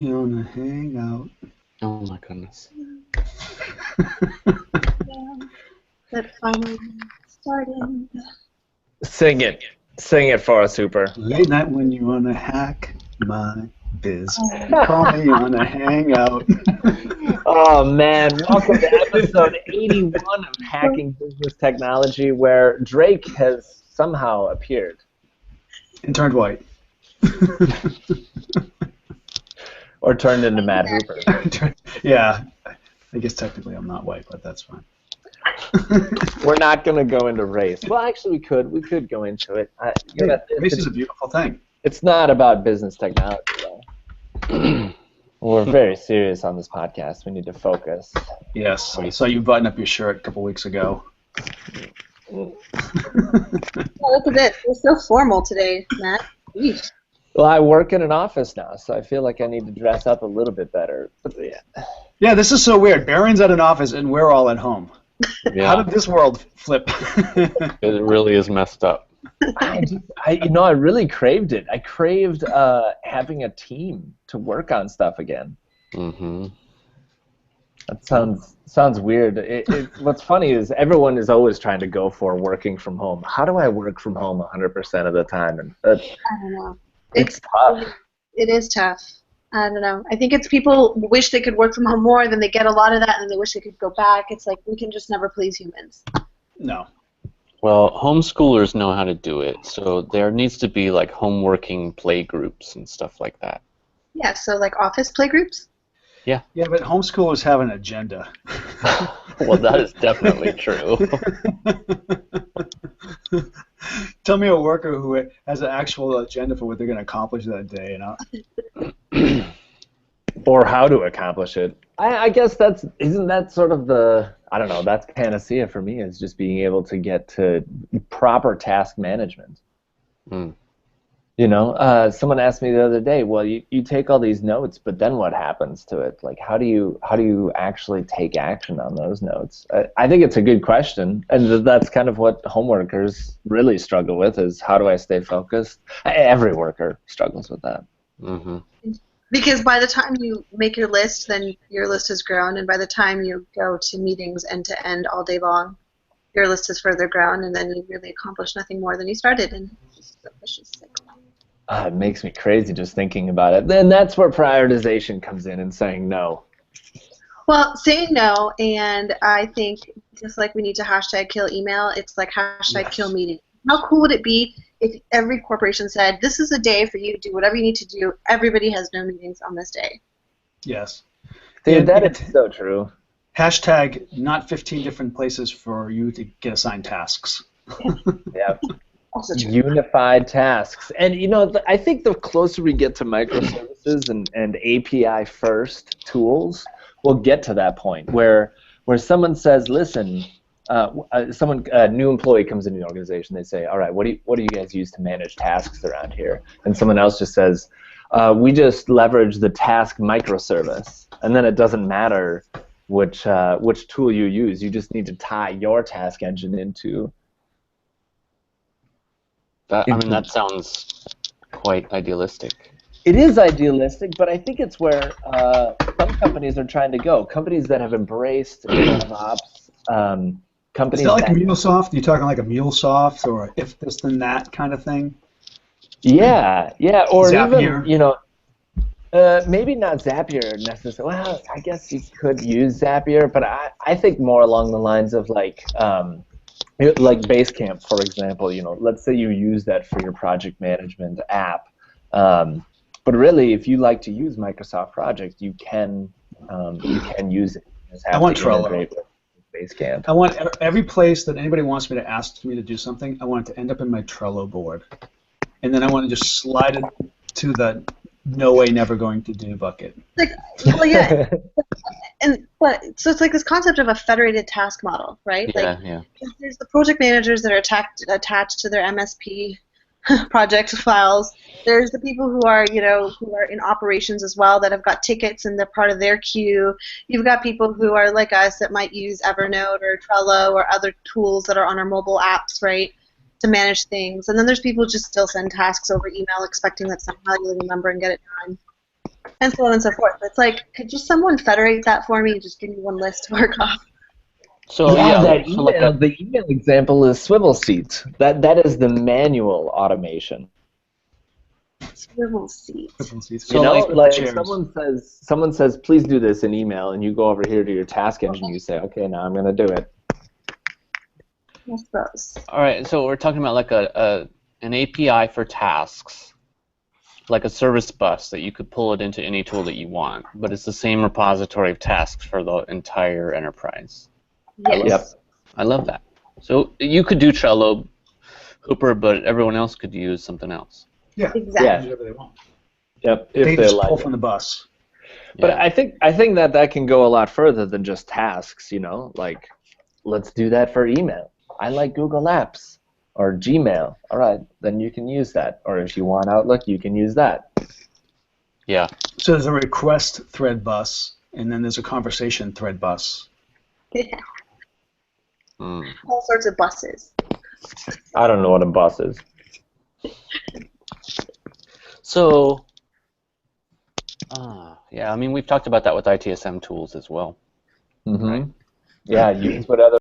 You wanna hang out? Oh my goodness. That finally started. Sing it. Sing it for us, Hooper. Late night when you wanna hack my biz. Call me on a hangout. Oh man, welcome to episode 81 of Hacking Business Technology, where Drake has somehow appeared. And turned white. Or turned into Matt Hooper. Yeah, I guess technically I'm not white, but that's fine. We're not going to go into race. Well, actually, we could. We could go into it. Race is a beautiful thing. It's not about business technology, though. We're very serious on this podcast. We need to focus. Yes, I saw you button up your shirt a couple weeks ago. Oh, look at this. We're so formal today, Matt. Yeesh. Well, I work in an office now, so I feel like I need to dress up a little bit better. But yeah. Yeah, this is so weird. Barron's at an office and we're all at home. Yeah, How did this world flip? it really is messed up. I really craved it. I craved having a team to work on stuff again. Mm-hmm. That sounds weird. What's funny is everyone is always trying to go for working from home. How do I work from home 100% of the time? And I don't know. it's tough. It is tough. I don't know. I think it's people wish they could work from home more, then they get a lot of that, and then they wish they could go back. It's like we can just never please humans. No. Well, homeschoolers know how to do it, so there needs to be like home working play groups and stuff like that. Yeah, so like office playgroups? Yeah, but homeschoolers have an agenda. Well, that is definitely true. Tell me a worker who has an actual agenda for what they're going to accomplish that day. Or how to accomplish it. I guess isn't that sort of that's panacea for me, is just being able to get to proper task management. Mm. Someone asked me the other day, well, you take all these notes, but then what happens to it? Like, how do you actually take action on those notes? I think it's a good question, and that's kind of what homeworkers really struggle with, is how do I stay focused? Every worker struggles with that. Mm-hmm. Because by the time you make your list, then your list has grown, and by the time you go to meetings end to end all day long, your list has further grown, and then you really accomplish nothing more than you started, and it's just a vicious cycle. It makes me crazy just thinking about it. Then that's where prioritization comes in, and saying no. Well, saying no, and I think just like we need to hashtag kill email, it's like hashtag kill meeting. How cool would it be if every corporation said, this is a day for you to do whatever you need to do, everybody has no meetings on this day? Yes. Dude, that is so true. Hashtag not 15 different places for you to get assigned tasks. Yeah. Also true. Unified tasks. And, I think the closer we get to microservices and API first tools, we'll get to that point where someone says, listen, a new employee comes into the organization, they say, all right, what do you guys use to manage tasks around here? And someone else just says, we just leverage the task microservice. And then it doesn't matter which tool you use. You just need to tie your task engine into. That sounds quite idealistic. It is idealistic, but I think it's where some companies are trying to go. Companies that have embraced DevOps, companies Is that like that, MuleSoft? Are you talking like a MuleSoft or a if this then that kind of thing? Yeah, or Zapier. even maybe not Zapier necessarily. Well, I guess you could use Zapier, but I think more along the lines of like Basecamp, for example. Let's say you use that for your project management app, but really, if you like to use Microsoft Project, you can use it. You just have I want to Trello. integrate with Basecamp. I want every place that anybody wants me to ask me to do something, I want it to end up in my Trello board. And then I want to just slide it to the no way, never going to do bucket. Like, well, yeah. So it's like this concept of a federated task model, right? Yeah, like, yeah. There's the project managers that are attached to their MSP project files. There's the people who are in operations as well, that have got tickets and they're part of their queue. You've got people who are like us that might use Evernote or Trello or other tools that are on our mobile apps, right, to manage things. And then there's people who just still send tasks over email expecting that somehow you'll remember and get it done. and so on and so forth. It's like, could just someone federate that for me and just give me one list to work off? So yeah, that so email, like a, the email example is swivel seats. That is the manual automation. Swivel seat. So like chairs. someone says, please do this in email, and you go over here to your task engine, you say, okay, now I'm going to do it. I suppose. all right, so we're talking about like an API for tasks, like a service bus that you could pull it into any tool that you want, but it's the same repository of tasks for the entire enterprise. Yes. Yep. I love that. So you could do Trello, Hooper, but everyone else could use something else. Yeah. Exactly. Yeah. Whatever they want. Yep. They If they just like pull it. from the bus. But Yeah. I think that can go a lot further than just tasks, you know? Like, let's do that for email. I like Google Apps or Gmail. All right, then you can use that. Or if you want Outlook, you can use that. Yeah. So there's a request thread bus, and then there's a conversation thread bus. Yeah. Mm. All sorts of buses. I don't know what a bus is. So, yeah, I mean, we've talked about that with ITSM tools as well. Mm-hmm. Right. Yeah, you can put other